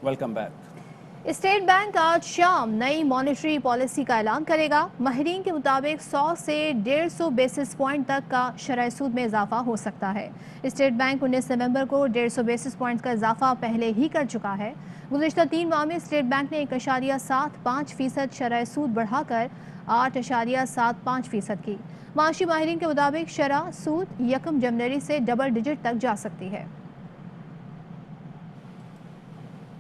Welcome back. State bank आज शाम नई मॉनेटरी पॉलिसी का ऐलान करेगा। माहिरीन के मुताबिक 100 से 150 बेसिस पॉइंट तक का शरह सूद में इजाफा हो सकता है। स्टेट बैंक 19 नवंबर को 150 बेसिस पॉइंट का इजाफा पहले ही कर चुका है। गुज़िश्ता 3 माह में स्टेट बैंक ने 1.75% शरह सूद बढ़ाकर 8.75% की। माशी माहिरीन के मुताबिक शरह सूद 1 जनवरी से डबल डिजिट तक जा सकती है।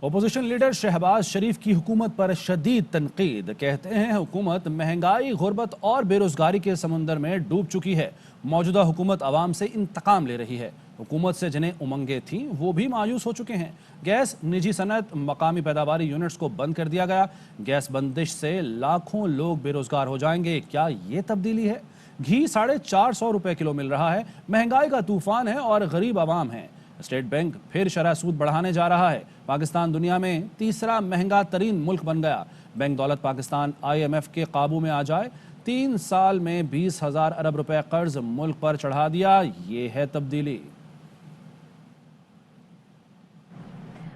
अपोजिशन लीडर शहबाज शरीफ की हुकूमत पर शदीद तनकीद। कहते हैं हुकूमत महंगाई, गुर्बत और बेरोजगारी के समुंदर में डूब चुकी है। मौजूदा हुकूमत आवाम से इंतकाम ले रही है। हुकूमत से जिन्हें उमंगें थीं वो भी मायूस हो चुके हैं। गैस, निजी सनत, मकामी पैदावारी यूनिट्स को बंद कर दिया गया। गैस बंदिश से लाखों लोग बेरोजगार हो जाएंगे। क्या ये तब्दीली है? घी 450 रुपए किलो मिल रहा है। महंगाई का तूफान है और गरीब आवाम है। स्टेट बैंक फिर शरह सूद बढ़ाने जा रहा है। पाकिस्तान दुनिया में तीसरा महंगा तरीन मुल्क बन गया। बैंक दौलत पाकिस्तान IMF के काबू में आ जाए। 3 साल में 20,000 अरब रुपए कर्ज मुल्क पर चढ़ा दिया। ये है तब्दीली।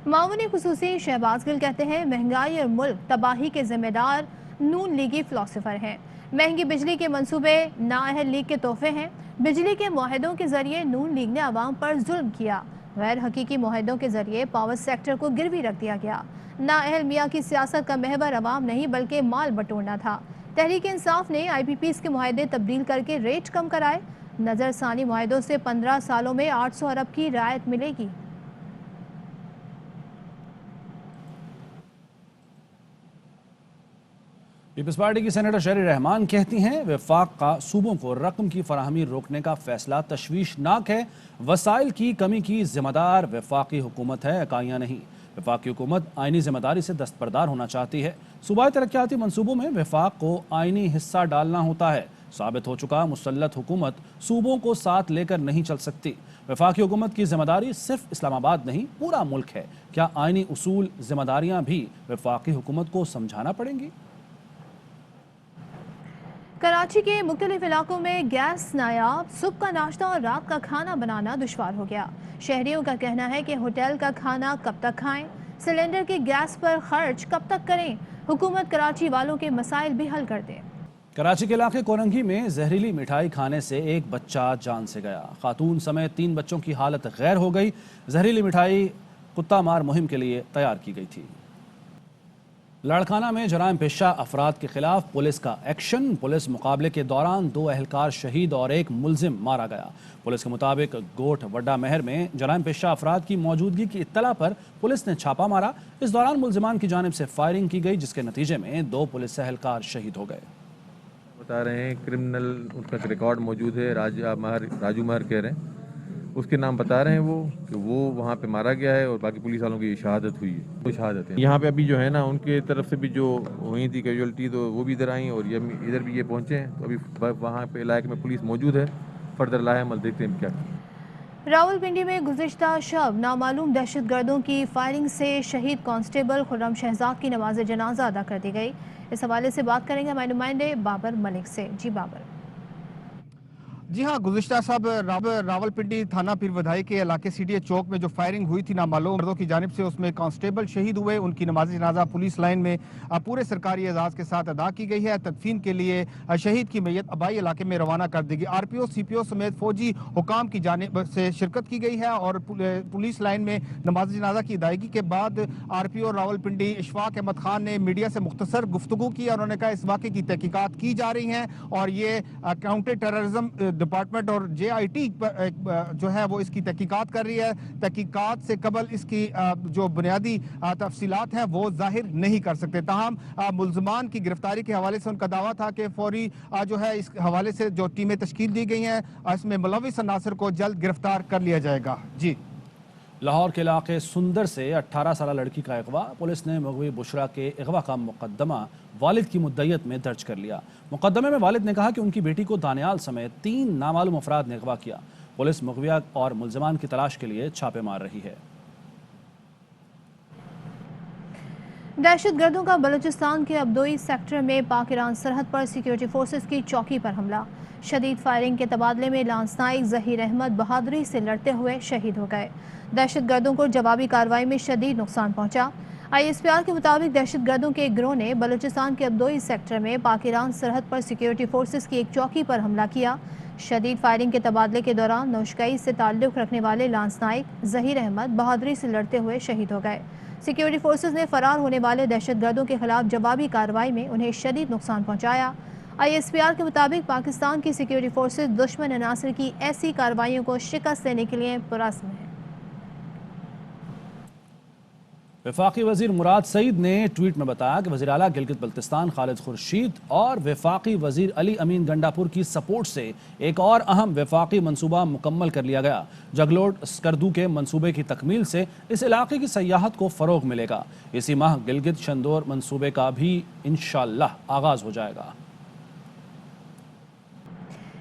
मामूनी खुसूसी शहबाज गिल कहते हैं महंगाई और मुल्क तबाही के जिम्मेदार नून लीगी फिलोसोफर हैं। महंगी बिजली के मंसूबे नाअहल लीग के तोहफे हैं। बिजली के मुआहदों के जरिए नून लीग ने आवाम पर जुल्म किया। गैर हकीकी मुआहदों के जरिए पावर सेक्टर को गिरवी रख दिया गया। नाअहल मियाँ की सियासत का महवर आवाम नहीं बल्कि माल बटोरना था। तहरीक इंसाफ ने IPPs के मुआहदे तब्दील करके रेट कम कराए। नजरसानी मुआहदों से 15 सालों में 800 अरब की रियायत मिलेगी। पीपल्स पार्टी की सेनेटर शहरी रहमान कहती हैं वफाक का सूबों को रकम की फराहमी रोकने का फैसला तशवीशनाक है। वसाइल की कमी की जिम्मेदार वफाकी हुकूमत है, इकाइयाँ नहीं। वफाकी हुकूमत आइनी जिम्मेदारी से दस्तबरदार होना चाहती है। सूबाई तरक्याती मनसूबों में वफाक को आइनी हिस्सा डालना होता है। साबित हो चुका मुसल्लत हुकूमत सूबों को साथ लेकर नहीं चल सकती। वफाकी हुकूमत की जिम्मेदारी सिर्फ इस्लामाबाद नहीं, पूरा मुल्क है। क्या आइनी उसूल जिम्मेदारियाँ भी वफाकी हुकूमत को समझाना पड़ेंगी? कराची के मुख्तलिफ इलाकों में गैस नायाब, सुबह का नाश्ता और रात का खाना बनाना दुश्वार हो गया। शहरियों का कहना है कि होटल का खाना कब तक खाएं, सिलेंडर के गैस पर खर्च कब तक करें। हुकूमत कराची वालों के मसाइल भी हल कर दे। कराची के इलाके कोरंगी में जहरीली मिठाई खाने से एक बच्चा जान से गया। खातून समेत 3 बच्चों की हालत गैर हो गई। जहरीली मिठाई कुत्ता मार मुहिम के लिए तैयार की गई थी। लड़खाना में जराइम पेशा अफराद के खिलाफ पुलिस का एक्शन। पुलिस मुकाबले के दौरान 2 अहलकार शहीद और 1 मुलजिम मारा गया। पुलिस के मुताबिक गोठ वड्डा महर में जराइम पेशा अफराद की मौजूदगी की इत्तला पर पुलिस ने छापा मारा। इस दौरान मुलजिमान की जानिब से फायरिंग की गई, जिसके नतीजे में 2 पुलिस अहलकार शहीद हो गए। बता रहे हैं क्रिमिनल उनका रिकॉर्ड मौजूद है। राजू महर कह रहे हैं, उसके नाम बता रहे हैं वो कि वो वहाँ पे मारा गया है और बाकी पुलिस वालों की शहादत हुई है। वो शहादत है। यहाँ पे अभी जो है ना उनके तरफ से भी जो हुई थी कैजुअल्टी, तो वो भी इधर आई और ये इधर भी ये पहुँचे हैं। तो अभी वहाँ पे इलाके में पुलिस मौजूद है। फर्दर लाहेमल देखते हैं क्या। रावलपिंडी में गुज़िश्ता शब नामालूम दहशतगर्दों की फायरिंग से शहीद कांस्टेबल खुर्रम शहजाद की नमाज जनाजा अदा कर दी गई। इस हवाले से बात करेंगे हमारे नुमाइंदे बाबर मलिक से। जी बाबर। जी हाँ, गुज़िश्ता साहब रावलपिंडी थाना पीर वधाई के इलाके CDA चौक में जो फायरिंग हुई थी नामालूम मर्दों की जानिब से, उसमें कांस्टेबल शहीद हुए। उनकी नमाज जनाजा पुलिस लाइन में पूरे सरकारी एजाज़ के साथ अदा की गई है। तदफीन के लिए शहीद की मैयत आबाई इलाके में रवाना कर दी गई। RPO CPO समेत फौजी हुकाम की जानिब से शिरकत की गई है और पुलिस लाइन में नमाज जनाजा की अदायगी के बाद RPO रावलपिंडी इशफाक अहमद खान ने मीडिया से मुख्तसर गुफ्तगू की। उन्होंने कहा इस वाक़े की तहकीकात की जा रही हैं और ये काउंटर टेररिज्म डिपार्टमेंट और JIT जो है वो इसकी तहकीकात कर रही है। तहकीकात से कबल इसकी जो बुनियादी तफसीलात हैं वो जाहिर नहीं कर सकते। ताहम मुल्ज़मान की गिरफ्तारी के हवाले से उनका दावा था कि फौरी जो है इस हवाले से जो टीमें तश्कील दी गई हैं, इसमें मुलविस अनासर को जल्द गिरफ्तार कर लिया जाएगा। जी। लाहौर के इलाके सुंदर से 18 साल लड़की का अगवा। पुलिस ने मगवी बुशरा के अगवा का मुकदमा वालिद की मुद्दईयत में दर्ज कर लिया। मुकदमे में वालिद ने कहा कि उनकी बेटी को दानियाल समेत 3 नामालूम अफराद ने अगवा किया। पुलिस मुगविया और मुलजमान की तलाश के लिए छापे मार रही है। दहशतगर्दों का बलूचिस्तान के अब्दोई सेक्टर में पाक ईरान सरहद पर सिक्योरिटी फोर्सेस की चौकी पर हमला। शदीद फायरिंग के तबादले में लांस नाइक ज़हीर अहमद बहादुरी से लड़ते हुए शहीद हो गए। दहशतगर्दों को जवाबी कार्रवाई में शदीद नुकसान पहुंचा। ISPR کے مطابق دہشت گردوں کے ایک گروہ نے بلوچستان کے ابدوئی سیکٹر میں پاک ایران سرحد پر سیکیورٹی فورسز کی ایک چوکی پر حملہ کیا۔ شدید فائرنگ کے تبادلے کے دوران نوشکئی سے تعلق رکھنے والے لانس نائک ظہیر احمد بہادری سے لڑتے ہوئے شہید ہو گئے۔ سیکیورٹی فورسز نے فرار ہونے والے دہشت گردوں کے خلاف جوابی کارروائی میں انہیں شدید نقصان پہنچایا۔ ISPR کے مطابق پاکستان کی سیکیورٹی فورسز دشمن عناصر کی ایسی کارروائیوں کو شکست دینے کے لیے پرعزم ہیں۔ وفاقی وزیر مراد سعید نے ٹویٹ میں بتایا کہ وزیر اعلیٰ گلگت بلتستان خالد خورشید اور وفاقی وزیر علی امین گنڈاپور کی سپورٹ سے ایک اور اہم وفاقی منصوبہ مکمل کر لیا گیا۔ جگلوٹ اسکردو کے منصوبے کی تکمیل سے اس علاقے کی سیاحت کو فروغ ملے گا۔ اسی ماہ گلگت شندور منصوبے کا بھی انشاءاللہ آغاز ہو جائے گا۔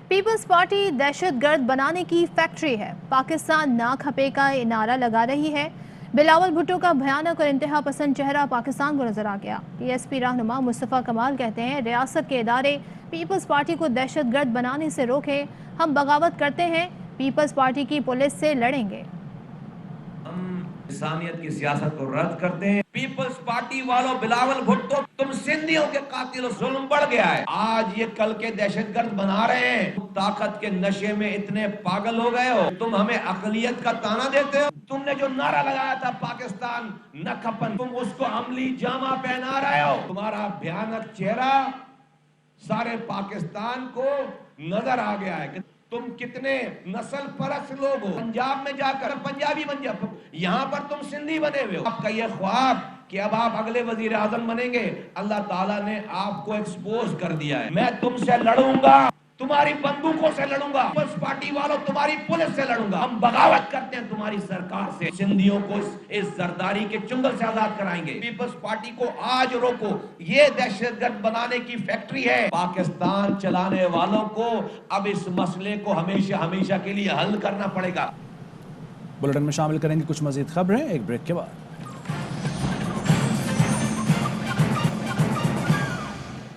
پیپلز پارٹی دہشت گرد بنانے کی فیکٹری ہے، پاکستان نہ کھپے کا نعرہ لگا رہی ہے۔ بلاول بھٹو کا بھیانک اور انتہا پسند چہرہ پاکستان کو نظر آ گیا۔ PSP رہنما مصطفیٰ کمال کہتے ہیں ریاست کے ادارے پیپلز پارٹی کو دہشت گرد بنانے سے روکے، ہم بغاوت کرتے ہیں، پیپلز پارٹی کی پولیس سے لڑیں گے۔ ہم انسانیت کی سیاست کو رد کرتے ہیں۔ پیپلز پارٹی والوں بلاول بھٹو تم سندھیوں کے قاتل و ظلم بڑھ گیا ہے، آج یہ کل کے دہشت گرد بنا رہے ہیں۔ طاقت کے نشے میں اتنے پاگل ہو گئے ہو، تم ہمیں اقلیت کا تانا دیتے ہو۔ تم نے جو نعرہ لگایا تھا پاکستان نہ کھپن، تم اس کو عملی جامہ پہنا رہے ہو۔ تمہارا بھیانک چہرہ سارے پاکستان کو نظر آ گیا ہے کہ تم کتنے نسل پرست لوگ ہو۔ پنجاب میں جا کر پنجابی بن جاؤ، یہاں پر تم سندھی بنے ہوئے ہو۔ آپ کا یہ خواب کہ اب آپ اگلے وزیر اعظم بنیں گے، اللہ تعالیٰ نے آپ کو ایکسپوز کر دیا ہے۔ میں تم سے لڑوں گا، تمہاری بندوقوں سے لڑوں گا، پیپلز پارٹی والوں تمہاری پولیس سے لڑوں گا۔ ہم بغاوت کرتے ہیں تمہاری سرکار سے، سندھیوں کو اس زرداری کے چنگل سے آزاد کرائیں گے۔ پیپلز پارٹی کو آج روکو، یہ دہشت گرد بنانے کی فیکٹری ہے۔ پاکستان چلانے والوں کو اب اس مسئلے کو ہمیشہ ہمیشہ کے لیے حل کرنا پڑے گا۔ بلٹن میں شامل کریں گے کچھ مزید خبریں ایک بریک کے بعد۔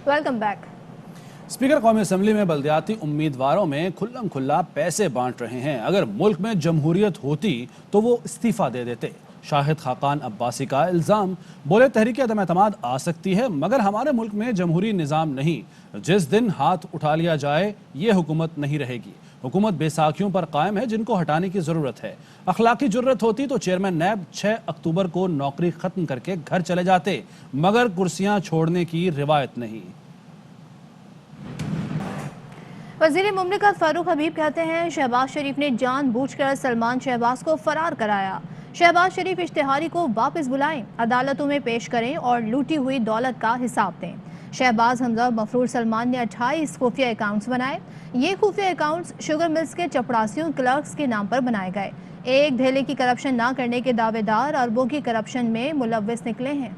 Welcome back. اسپیکر قومی اسمبلی میں بلدیاتی امیدواروں میں کھلم کھلا پیسے بانٹ رہے ہیں۔ اگر ملک میں جمہوریت ہوتی تو وہ استعفیٰ دے دیتے۔ شاہد خاقان عباسی کا الزام، بولے تحریک عدم اعتماد آ سکتی ہے مگر ہمارے ملک میں جمہوری نظام نہیں، جس دن ہاتھ اٹھا لیا جائے یہ حکومت نہیں رہے گی۔ حکومت بے ساکھیوں پر قائم ہے جن کو ہٹانے کی ضرورت ہے۔ اخلاقی جرت ہوتی تو چیئرمین نیب 6 اکتوبر کو نوکری ختم کر کے گھر چلے جاتے، مگر کرسیاں چھوڑنے کی روایت نہیں۔ وزیر مملکت فاروق حبیب کہتے ہیں شہباز شریف نے جان بوجھ کر سلمان شہباز کو فرار کرایا۔ شہباز شریف اشتہاری کو واپس بلائیں، عدالتوں میں پیش کریں اور لوٹی ہوئی دولت کا حساب دیں۔ شہباز حمزہ اور مفرور سلمان نے 28 خفیہ اکاؤنٹس بنائے۔ یہ خفیہ اکاؤنٹس شوگر ملز کے چپڑاسیوں کلرکس کے نام پر بنائے گئے۔ ایک دھیلے کی کرپشن نہ کرنے کے دعوے دار اربوں کی کرپشن میں ملوث نکلے ہیں۔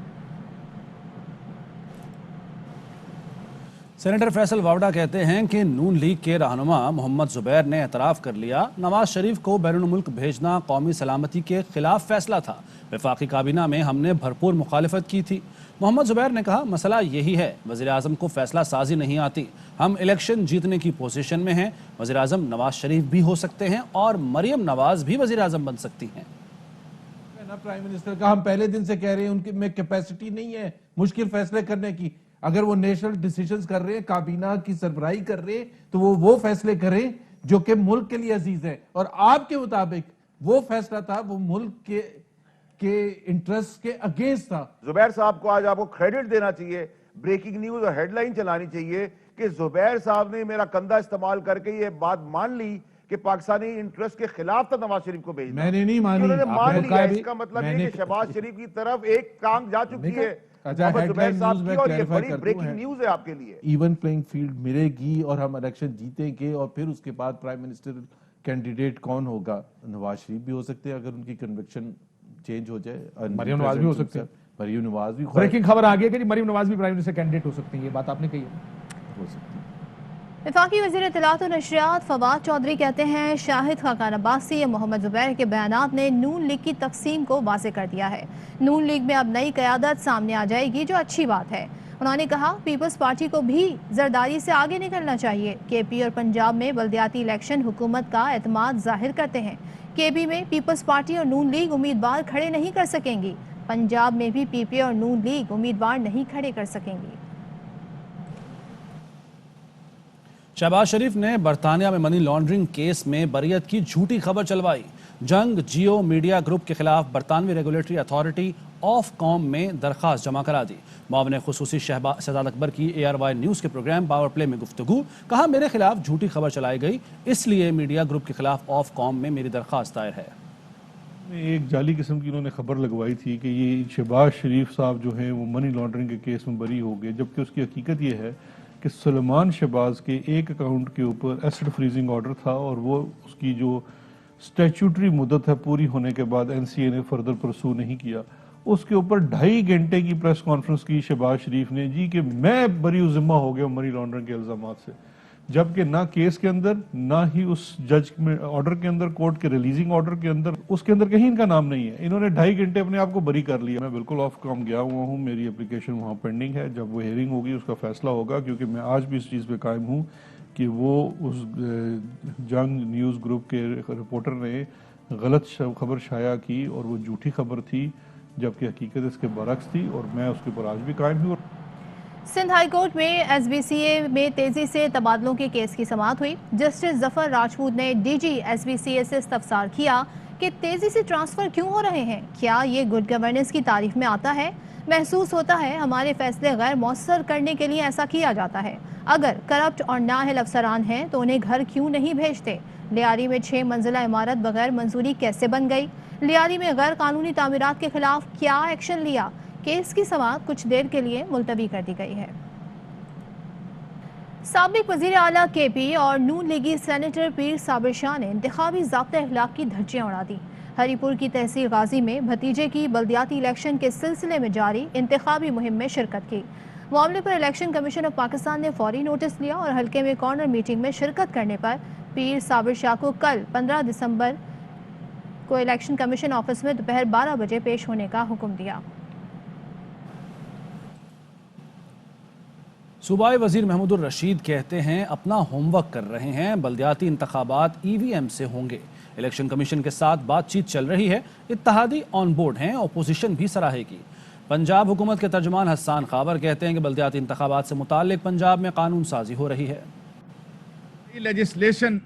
سینیٹر فیصل واوڈا کہتے ہیں کہ نون لیگ کے رہنما محمد زبیر نے اعتراف کر لیا نواز شریف کو بیرون ملک بھیجنا قومی سلامتی کے خلاف فیصلہ تھا۔ وفاقی کابینہ میں ہم نے بھرپور مخالفت کی تھی۔ محمد زبیر نے کہا مسئلہ یہی ہے، وزیر اعظم کو فیصلہ سازی نہیں آتی، ہم الیکشن جیتنے کی پوزیشن میں ہیں، وزیر اعظم نواز شریف بھی ہو سکتے ہیں اور مریم نواز بھی وزیر اعظم بن سکتی ہیں۔ پرائم منسٹر کا ہم پہلے دن سے کہہ رہے ہیں ان میں کیپیسٹی نہیں ہے مشکل فیصلے کرنے کی۔ اگر وہ نیشنل ڈیسیجنز کر رہے ہیں، کابینہ کی سربراہی کر رہے ہیں تو وہ فیصلے کریں جو کہ ملک کے لیے عزیز ہے، اور آپ کے مطابق وہ فیصلہ تھا وہ ملک کے انٹرسٹ کے اگینسٹ تھا۔ زبیر صاحب کو آج آپ کو کریڈٹ دینا چاہیے، بریکنگ نیوز اور ہیڈ لائن چلانی چاہیے کہ زبیر صاحب نے میرا کندھا استعمال کر کے یہ بات مان لی کہ پاکستانی انٹرسٹ کے خلاف تھا نواز شریف کو بھیجنا۔ میں نے نہیں مانی، انہوں نے مان آپ لیا، نے اس کا مطلب یہ کہ شہباز شریف کی طرف ایک ٹانگ جا چکی ہے اچھا ہیڈ لائن نیوز میں اور یہ کلیریفائی بڑی کر دوں بریکنگ نیوز ہے آپ کے لیے۔ ایون پلینگ فیلڈ ملے گی اور ہم الیکشن جیتیں گے، اور پھر اس کے بعد پرائم منسٹر کینڈیڈیٹ کون ہوگا؟ نواز شریف بھی ہو سکتے ہیں اگر ان کی کنوکشن چینج ہو جائے، مریم نواز بھی ہو سکتے ہیں۔ مریم نواز بھی بریکنگ خبر آ گئی ہے کہ مریم نواز بھی پرائم منسٹر کینڈیڈیٹ ہو سکتی ہیں، یہ بات آپ نے کہی ہے۔ ہو سکتی ہے۔ وفاقی وزیر اطلاعات و نشریات فواد چودھری کہتے ہیں شاہد خاقان عباسی یا محمد زبیر کے بیانات نے نون لیگ کی تقسیم کو واضح کر دیا ہے۔ نون لیگ میں اب نئی قیادت سامنے آ جائے گی جو اچھی بات ہے۔ انہوں نے کہا پیپلز پارٹی کو بھی زرداری سے آگے نکلنا چاہیے۔ کے پی اور پنجاب میں بلدیاتی الیکشن حکومت کا اعتماد ظاہر کرتے ہیں۔ کے پی میں پیپلز پارٹی اور نون لیگ امیدوار کھڑے نہیں کر سکیں گی۔ पंजाब में भी पीपीए और नून लीग उम्मीदवार नहीं खड़े कर सकेंगी। शहबाज शरीफ ने बरतानिया में मनी लॉन्ड्रिंग केस में बरियत की झूठी खबर चलवाई। जंग जियो मीडिया ग्रुप के खिलाफ बरतानवी रेगुलेटरी अथॉरिटी ऑफ कॉम में दरख्वास्त जमा करा दी। मुआविन खुसूसी शहजाद अकबर की ARY न्यूज़ के प्रोग्राम पावर प्ले में गुफ्तगू। कहा, मेरे खिलाफ झूठी खबर चलाई गई, इसलिए मीडिया ग्रुप के खिलाफ ऑफ कॉम में मेरी दरख्वास्त दायर है। एक जाली किस्म की उन्होंने खबर लगवाई थी कि ये शहबाज शरीफ साहब जो हैं वो मनी लॉन्ड्रिंग के केस में बरी हो गए, जबकि उसकी हकीकत ये है कि सुलेमान शहबाज के एक अकाउंट के ऊपर एसेट फ्रीजिंग ऑर्डर था और वो उसकी जो स्टैट्यूटरी मुद्दत है पूरी होने के बाद NCA ने फर्दर परसू नहीं किया। उसके ऊपर 2.5 घंटे की प्रेस कॉन्फ्रेंस की शहबाज शरीफ ने जी कि मैं बरी ज़िम्मा हो गया मनी लॉन्ड्रिंग के इल्ज़ामात से, जबकि ना केस के अंदर ना ही उस जज में ऑर्डर के अंदर, कोर्ट के रिलीजिंग ऑर्डर के अंदर, उसके अंदर कहीं इनका नाम नहीं है। इन्होंने 2.5 घंटे अपने आप को बरी कर लिया। मैं बिल्कुल ऑफ कॉम गया हुआ हूँ, मेरी एप्लीकेशन वहाँ पेंडिंग है। जब वो हेयरिंग होगी उसका फैसला होगा, क्योंकि मैं आज भी इस चीज़ पे कायम हूँ कि वो उस जंग न्यूज़ ग्रुप के रिपोर्टर ने गलत खबर शाया की और वो झूठी खबर थी, जबकि हकीकत इसके बरक्स थी, और मैं उसके ऊपर आज भी कायम हूँ। सिंध हाई कोर्ट में SBCA में तेजी से तबादलों के केस की समाअत हुई। जस्टिस जफर राजपूत ने DG SBCA से इस्तफसार किया कि तेजी से ट्रांसफर क्यों हो रहे हैं, क्या ये गुड गवर्नेंस की तारीफ में आता है? महसूस होता है हमारे फैसले गैर मौसर करने के लिए ऐसा किया जाता है। अगर करप्ट और नाअहल अफसरान हैं तो उन्हें घर क्यों नहीं भेजते? लियारी में 6 मंजिला इमारत बगैर मंजूरी कैसे बन गई? लियारी में गैर कानूनी तामीरात के खिलाफ क्या एक्शन लिया? केस की समाअत कुछ देर के लिए मुलतवी कर दी गई है। साबिक वज़ीर आला KP और नून लीगी सेनेटर पीर साबिर शाह ने इंतखाबी ज़ाब्ता अखलाक की धज्जियां उड़ा दी। हरीपुर की तहसील गाजी में भतीजे की बल्दियाती इलेक्शन के सिलसिले में जारी इंतखाबी मुहिम में शिरकत की। मामले पर इलेक्शन कमीशन ऑफ पाकिस्तान ने फौरी नोटिस लिया और हल्के में कॉर्नर मीटिंग में शिरकत करने पर पीर साबिर शाह को कल 15 दिसंबर को इलेक्शन कमीशन ऑफिस में दोपहर 12 बजे पेश होने का हुक्म दिया। सूबाई वजीर महमूदुर रशीद कहते हैं अपना होमवर्क कर रहे हैं, बल्दियाती इंतखाबात EVM से होंगे। इलेक्शन कमीशन के साथ बातचीत चल रही है, इत्तेहादी ऑन बोर्ड हैं, अपोजिशन भी सराहेगी। पंजाब हुकूमत के तर्जुमान हसन खाबर कहते हैं कि बल्दियाती इंतखाबात से मुताल्लिक पंजाब में कानून साजी हो रही है। लेजिस्लेशन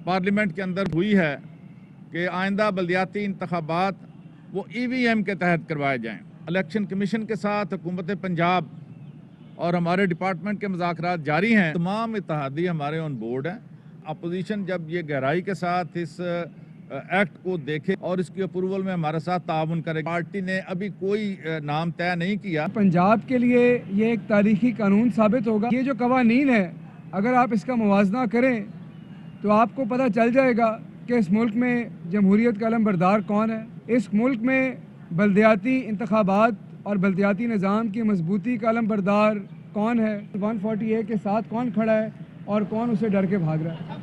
पार्लियामेंट के अंदर हुई है कि आइंदा बल्दियाती इंतखाबात वो EVM के तहत करवाए जाएं। इलेक्शन कमीशन के साथ हुकूमत पंजाब और हमारे डिपार्टमेंट के मुज़ाकरात जारी हैं। तमाम इत्तेहादी हमारे ऑन बोर्ड हैं। अपोजिशन जब ये गहराई के साथ इस एक्ट को देखे और इसकी अप्रूवल में हमारे साथ ताउन करे। पार्टी ने अभी कोई नाम तय नहीं किया। पंजाब के लिए ये एक तारीखी कानून साबित होगा। ये जो कवानीन है, अगर आप इसका मुवाजना करें तो आपको पता चल जाएगा कि इस मुल्क में जमहूरियत का अलमबरदार कौन है। इस मुल्क में बल्दियाती इंतखाबात और बल्दियाती निज़ाम की मजबूती का अलमबरदार कौन है, 140A के साथ कौन खड़ा है और कौन उसे डर के भाग रहा है।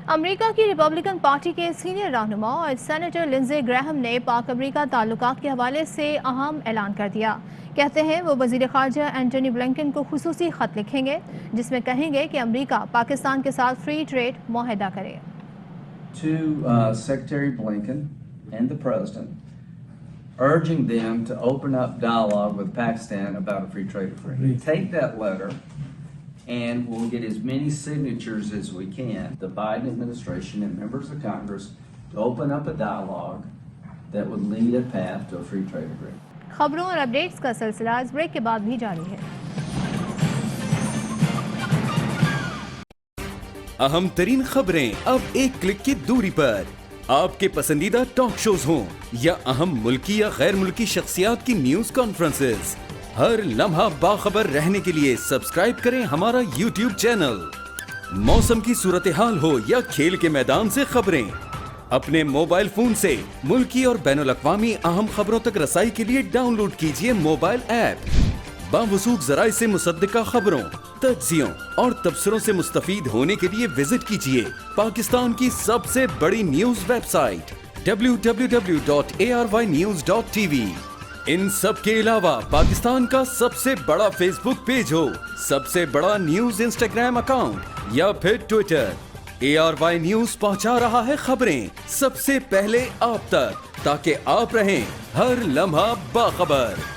अमेरिका की रिपब्लिकन पार्टी के सीनियर रहनुमा और सेनेटर लिंडसे ग्रैहम ने पाक अमेरिका ताल्लुकात के हवाले से अहम ऐलान कर दिया। कहते हैं वो वज़ीर ख़ारजा एंटनी ब्लिंकन को खुसूसी ख़त लिखेंगे जिसमें कहेंगे कि अमेरिका पाकिस्तान के साथ फ्री ट्रेड मुआहदा करे। To Secretary Blinken and the President, urging them to open up dialogue with Pakistan about a free trade agreement. Take that letter and we'll get as many signatures as we can, the Biden administration and members of Congress, to open up a dialogue that would lead a path to a free trade agreement. खबरों और updates का सिलसिला इस break के बाद भी जारी है। अहम तरीन खबरें अब एक क्लिक की दूरी पर। आपके पसंदीदा टॉक शोज हों या अहम मुल्की या गैर मुल्की शख्सियात की न्यूज कॉन्फ्रेंसेस, हर लम्हा बाखबर रहने के लिए सब्सक्राइब करें हमारा YouTube चैनल। मौसम की सूरत हाल हो या खेल के मैदान से खबरें, अपने मोबाइल फोन से मुल्की और बैनुल अक़वामी अहम खबरों तक रसाई के लिए डाउनलोड कीजिए मोबाइल ऐप। बावसूख ज़राए से मुसद्दिका खबरों, तज्ज़ियों और तबसरों से मुस्तफीद होने के लिए विजिट कीजिए पाकिस्तान की सबसे बड़ी न्यूज वेबसाइट www.arYnews.tv। इन सब के अलावा पाकिस्तान का सबसे बड़ा फेसबुक पेज हो, सबसे बड़ा न्यूज इंस्टाग्राम अकाउंट या फिर ट्विटर, ARY न्यूज पहुंचा रहा है खबरें सबसे पहले आप तक। ताकि आप रहें हर लम्हा बाखबर।